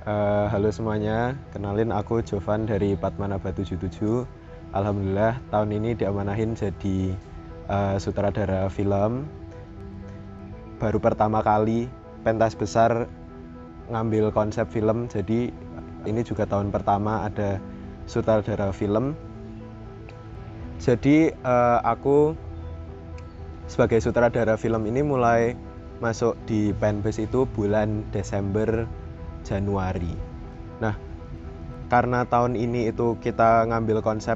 Halo semuanya, kenalin aku Jovan dari Padmanaba 77. Alhamdulillah tahun ini diamanahin jadi sutradara film. Baru pertama kali pentas besar ngambil konsep film, jadi ini juga tahun pertama ada sutradara film. Jadi aku sebagai sutradara film ini mulai masuk di Penbus itu bulan Desember Januari. Nah, karena tahun ini itu kita ngambil konsep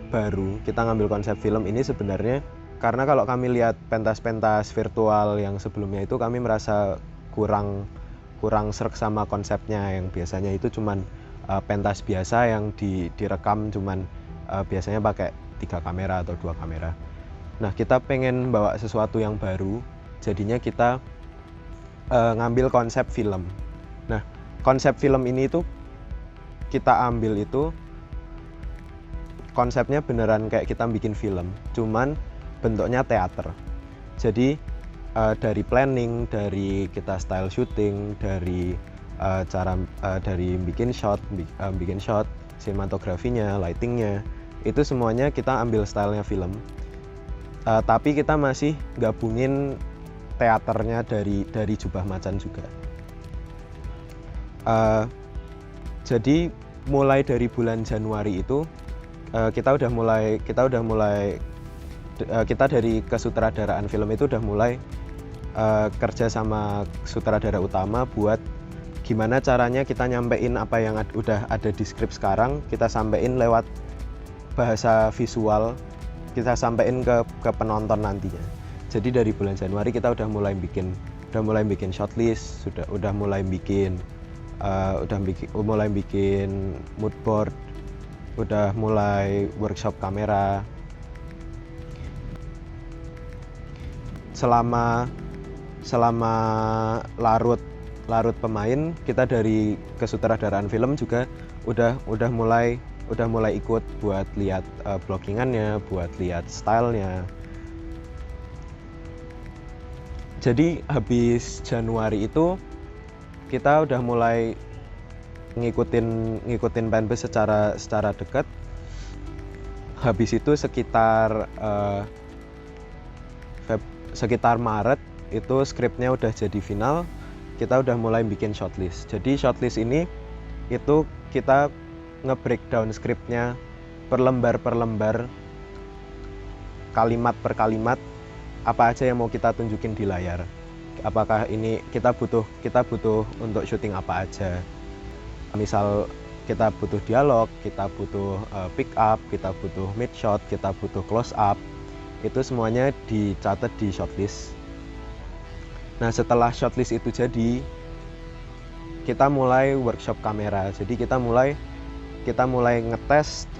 baru, kita ngambil konsep film ini sebenarnya karena kalau kami lihat pentas-pentas virtual yang sebelumnya itu kami merasa kurang sreg sama konsepnya, yang biasanya itu cuman pentas biasa yang direkam cuman biasanya pakai 3 kamera atau 2 kamera. Nah, kita pengen bawa sesuatu yang baru, jadinya kita ngambil konsep film. Nah, konsep film ini tuh kita ambil itu konsepnya beneran kayak kita bikin film, cuman bentuknya teater. Jadi dari planning, dari kita style shooting, dari dari bikin shot, sinematografinya, lightingnya, itu semuanya kita ambil stylenya film. Tapi kita masih gabungin teaternya dari Jubah Macan juga. Jadi mulai dari bulan Januari itu kita dari kesutradaraan film itu udah mulai kerja sama sutradara utama buat gimana caranya kita nyampein apa yang udah ada di skrip sekarang, kita sampein lewat bahasa visual, kita sampein ke penonton nantinya. Jadi dari bulan Januari kita udah mulai bikin shortlist, udah mulai bikin mood board, udah mulai workshop kamera. Selama larut pemain, kita dari kesutradaraan film juga udah mulai ikut buat lihat blockingannya, buat lihat stylenya. Jadi habis Januari itu kita udah mulai ngikutin Penbus secara dekat. Habis itu sekitar Maret itu skripnya udah jadi final, kita udah mulai bikin shortlist. Jadi shortlist ini itu kita nge-breakdown skripnya per lembar, kalimat per kalimat, apa aja yang mau kita tunjukin di layar. Apakah ini kita butuh untuk syuting apa aja. Misal kita butuh dialog, kita butuh pick up, kita butuh mid shot, kita butuh close up. Itu semuanya dicatat di shortlist. Nah, setelah shortlist itu jadi, kita mulai workshop kamera. Jadi kita mulai ngetes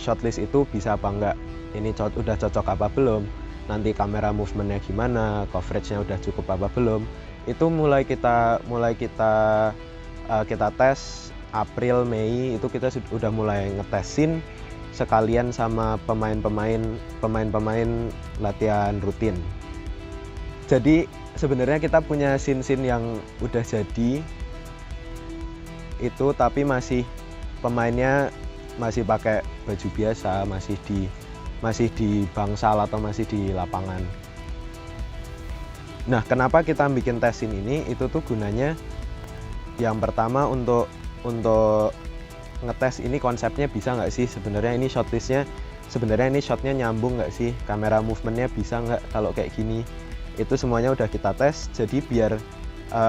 shortlist itu bisa apa enggak. Ini udah cocok apa belum? Nanti kamera movementnya gimana, coveragenya udah cukup apa belum, itu mulai kita tes April, Mei, itu kita udah mulai ngetesin sekalian sama pemain-pemain latihan rutin. Jadi sebenarnya kita punya scene-scene yang udah jadi itu, tapi pemainnya masih pakai baju biasa, masih di bangsal atau masih di lapangan. Nah, kenapa kita bikin tes scene ini? Itu tuh gunanya yang pertama untuk ngetes ini konsepnya bisa nggak sih, sebenarnya ini shortlistnya, sebenarnya ini shotnya nyambung nggak sih, kamera movementnya bisa nggak kalau kayak gini. Itu semuanya udah kita tes, jadi biar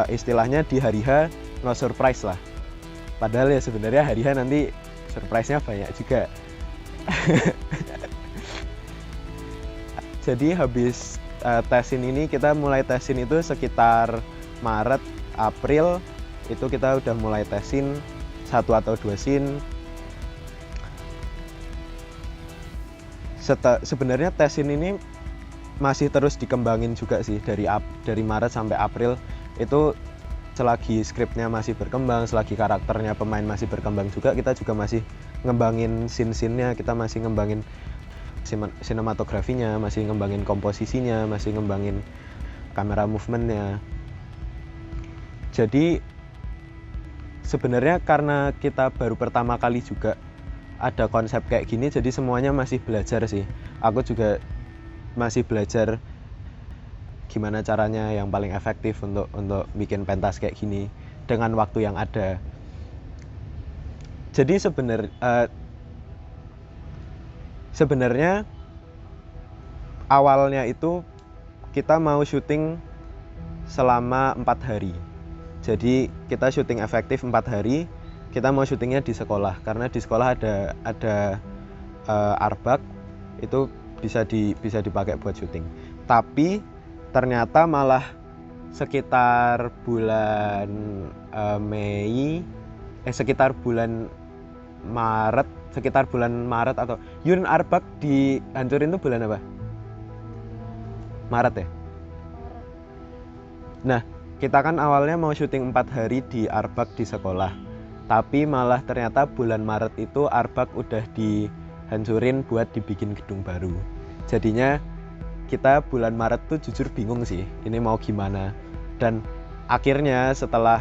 istilahnya di hari H no surprise lah. Padahal ya sebenarnya hari H nanti surprise-nya banyak juga. Jadi habis tesin ini, kita mulai tesin itu sekitar Maret, April, itu kita udah mulai tesin 1 atau 2 scene. Sebenarnya tesin ini masih terus dikembangin juga sih, dari Maret sampai April. Itu selagi skripnya masih berkembang, selagi karakternya pemain masih berkembang juga, kita juga masih ngembangin scene-scene-nya, kita masih ngembangin sinematografinya, masih ngembangin komposisinya, masih ngembangin kamera movementnya. Jadi sebenarnya karena kita baru pertama kali juga ada konsep kayak gini, jadi semuanya masih belajar sih. Aku juga masih belajar gimana caranya yang paling efektif untuk bikin pentas kayak gini dengan waktu yang ada. Jadi sebenarnya awalnya itu kita mau syuting selama 4 hari. Jadi kita syuting efektif 4 hari. Kita mau syutingnya di sekolah karena di sekolah ada arbak, itu bisa dipakai buat syuting. Tapi ternyata malah sekitar bulan sekitar bulan Maret atau Yun, arbak dihancurin itu bulan apa? Maret ya? Nah, kita kan awalnya mau syuting 4 hari di arbak di sekolah. Tapi malah ternyata bulan Maret itu arbak udah dihancurin buat dibikin gedung baru. Jadinya kita bulan Maret tuh jujur bingung sih, ini mau gimana. Dan akhirnya setelah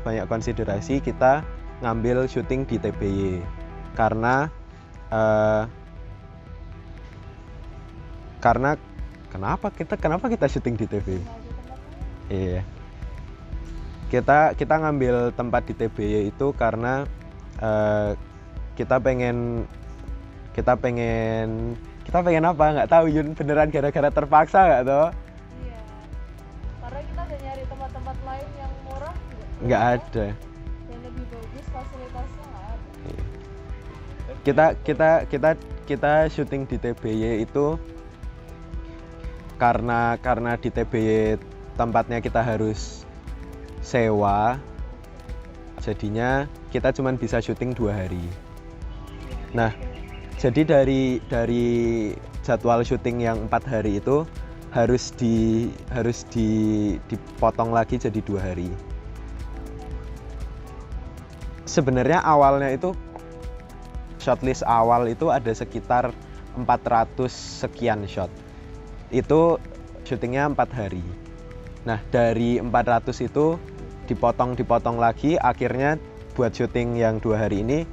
banyak konsiderasi, kita ngambil syuting di TBY. Karena kenapa kita syuting di TBY? Iya. Kita ngambil tempat di TBY itu karena kita pengen apa, nggak tahu Yun, beneran gara-gara terpaksa nggak toh? Iya, karena kita udah nyari tempat-tempat lain yang murah nggak ada dan lebih bagus, fasilitasnya nggak ada. kita syuting di TBY itu karena di TBY tempatnya kita harus sewa, jadinya kita cuma bisa syuting 2 hari. Nah, jadi dari jadwal syuting yang 4 hari itu harus dipotong lagi jadi 2 hari. Sebenarnya awalnya itu shotlist awal itu ada sekitar 400 sekian shot. Itu syutingnya 4 hari. Nah, dari 400 itu dipotong lagi, akhirnya buat syuting yang 2 hari ini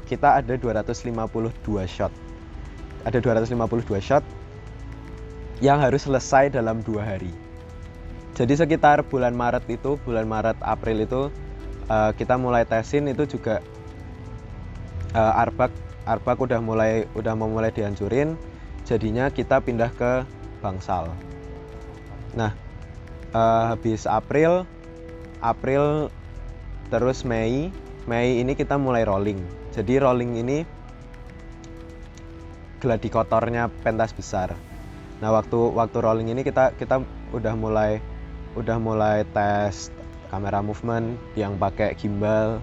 kita ada 252 shot. Ada 252 shot yang harus selesai dalam 2 hari. Jadi sekitar bulan Maret April itu kita mulai tesin, itu juga arbak udah mau mulai dihancurin, jadinya kita pindah ke bangsal. Nah, habis April terus Mei ini kita mulai rolling. Jadi rolling ini gladiatornya pentas besar. Nah, waktu rolling ini kita udah mulai tes kamera movement yang pakai gimbal,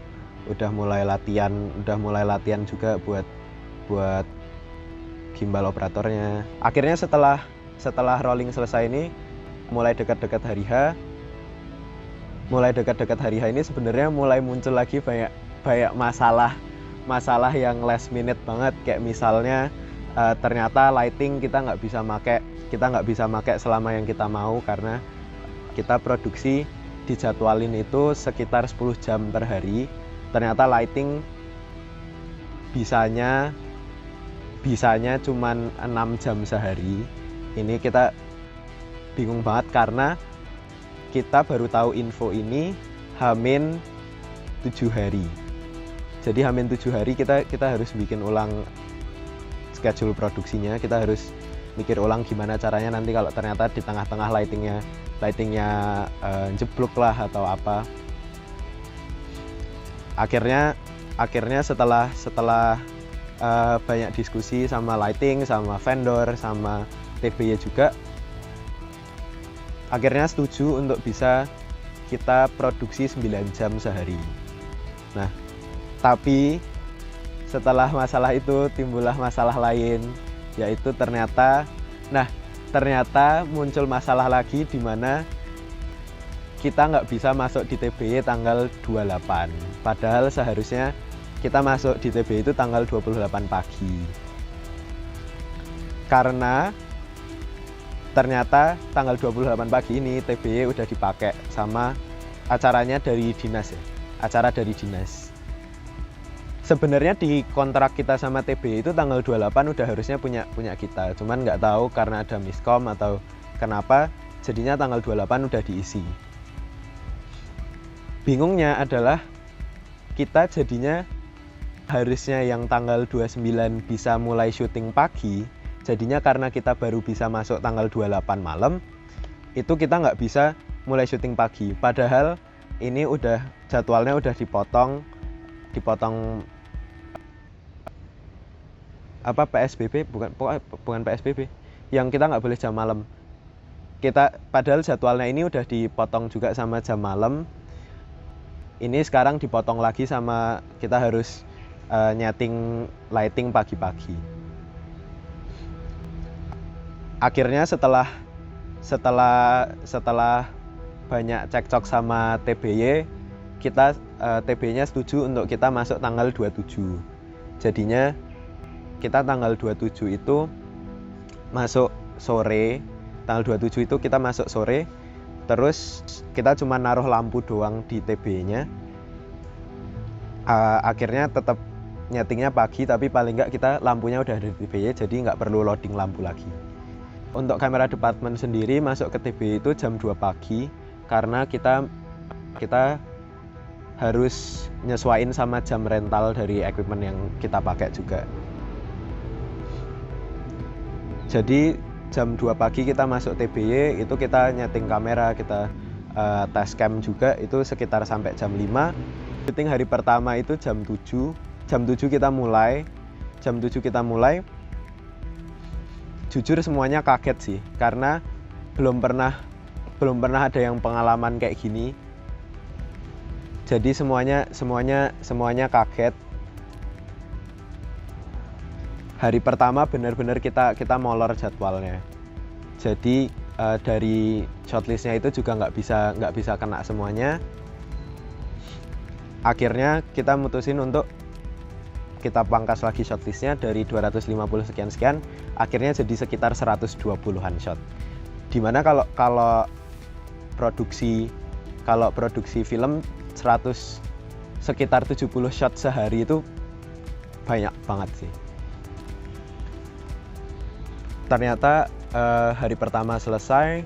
udah mulai latihan juga buat gimbal operatornya. Akhirnya setelah rolling selesai ini, mulai dekat-dekat hari H ini sebenarnya mulai muncul lagi banyak masalah yang last minute banget. Kayak misalnya ternyata lighting kita nggak bisa pakai selama yang kita mau, karena kita produksi dijadwalin itu sekitar 10 jam per hari. Ternyata lighting bisanya cuman 6 jam sehari. Ini kita bingung banget karena kita baru tahu info ini H-7 hari. Jadi H-7 hari kita harus bikin ulang schedule produksinya. Kita harus mikir ulang gimana caranya nanti kalau ternyata di tengah-tengah lightingnya jeblok lah atau apa. Akhirnya setelah banyak diskusi sama lighting, sama vendor, sama TBY juga, akhirnya setuju untuk bisa kita produksi 9 jam sehari. Nah, tapi setelah masalah itu timbullah masalah lain, yaitu ternyata muncul masalah lagi di mana kita nggak bisa masuk di TBY tanggal 28. Padahal seharusnya kita masuk di TBY itu tanggal 28 pagi. Karena ternyata tanggal 28 pagi ini TBY udah dipakai sama acaranya dari dinas ya. acara dari dinas. Sebenarnya di kontrak kita sama TB itu tanggal 28 udah harusnya punya kita, cuman nggak tahu karena ada miskom atau kenapa jadinya tanggal 28 udah diisi. Bingungnya adalah kita jadinya harusnya yang tanggal 29 bisa mulai syuting pagi, jadinya karena kita baru bisa masuk tanggal 28 malam, itu kita nggak bisa mulai syuting pagi. Padahal ini udah jadwalnya udah dipotong apa PSBB, bukan PSBB, yang kita nggak boleh jam malam. Padahal jadwalnya ini udah dipotong juga sama jam malam. Ini sekarang dipotong lagi sama kita harus nyeting lighting pagi-pagi. Akhirnya setelah banyak cekcok sama TBY, kita TB-nya setuju untuk kita masuk tanggal 27. Jadinya kita tanggal 27 itu masuk sore. Tanggal 27 itu kita masuk sore. Terus kita cuma naruh lampu doang di TB-nya. Akhirnya tetap nyetingnya pagi, tapi paling nggak kita lampunya udah ada di TB-nya, jadi nggak perlu loading lampu lagi. Untuk kamera department sendiri masuk ke TB itu jam 2 pagi karena kita harus nyesuaiin sama jam rental dari equipment yang kita pakai juga. Jadi jam 2 pagi kita masuk TBY, itu kita nyeting kamera, kita tes cam juga, itu sekitar sampai jam 5. Syuting hari pertama itu jam 7. Jam 7 kita mulai. Jujur semuanya kaget sih, karena belum pernah ada yang pengalaman kayak gini. Jadi semuanya kaget. Hari pertama benar-benar kita molor jadwalnya. Jadi dari shortlistnya itu juga nggak bisa kena semuanya. Akhirnya kita mutusin untuk kita pangkas lagi shortlistnya dari 250 sekian, akhirnya jadi sekitar 120-an shot. Dimana kalau produksi film sekitar 70 shot sehari itu banyak banget sih. Ternyata hari pertama selesai,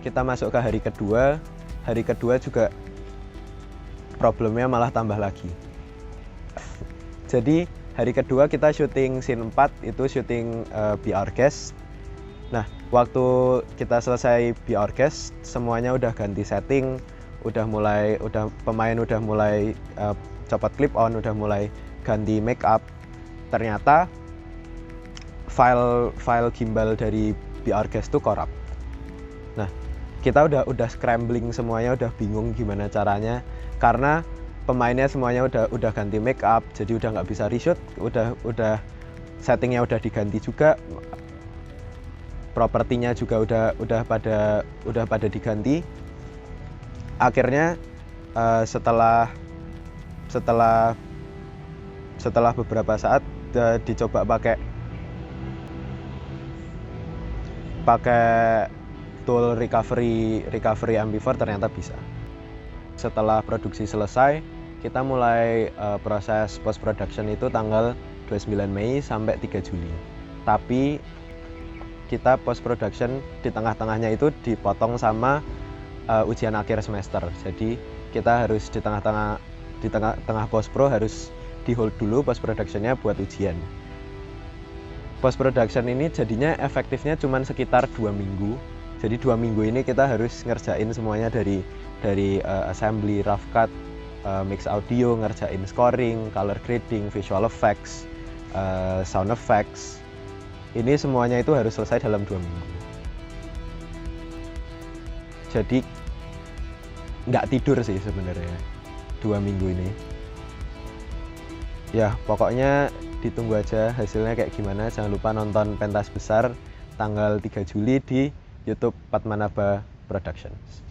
kita masuk ke hari kedua. Hari kedua juga problemnya malah tambah lagi. Jadi hari kedua kita syuting scene 4, itu syuting Be Our Guest. Nah, waktu kita selesai Be Our Guest, semuanya udah ganti setting, pemain udah mulai copot clip on, udah mulai ganti make up. Ternyata file gimbal dari Be Our Guest itu korup. Nah, kita udah scrambling semuanya, udah bingung gimana caranya, karena pemainnya semuanya udah ganti make up, jadi udah nggak bisa reshoot, udah settingnya udah diganti juga, propertinya juga udah pada diganti. Akhirnya setelah beberapa saat dicoba pakai tool recovery MP4, ternyata bisa. Setelah produksi selesai, kita mulai proses post production itu tanggal 29 Mei sampai 3 Juli. Tapi kita post production di tengah-tengahnya itu dipotong sama ujian akhir semester. Jadi kita harus di tengah post pro harus di hold dulu post productionnya buat ujian. Post production ini jadinya efektifnya cuma sekitar 2 minggu. Jadi 2 minggu ini kita harus ngerjain semuanya dari assembly, rough cut, mix audio, ngerjain scoring, color grading, visual effects, sound effects. Ini semuanya itu harus selesai dalam 2 minggu. Jadi nggak tidur sih sebenarnya 2 minggu ini. Ya pokoknya ditunggu aja hasilnya kayak gimana. Jangan lupa nonton pentas besar tanggal 3 Juli di YouTube Padmanabha Productions.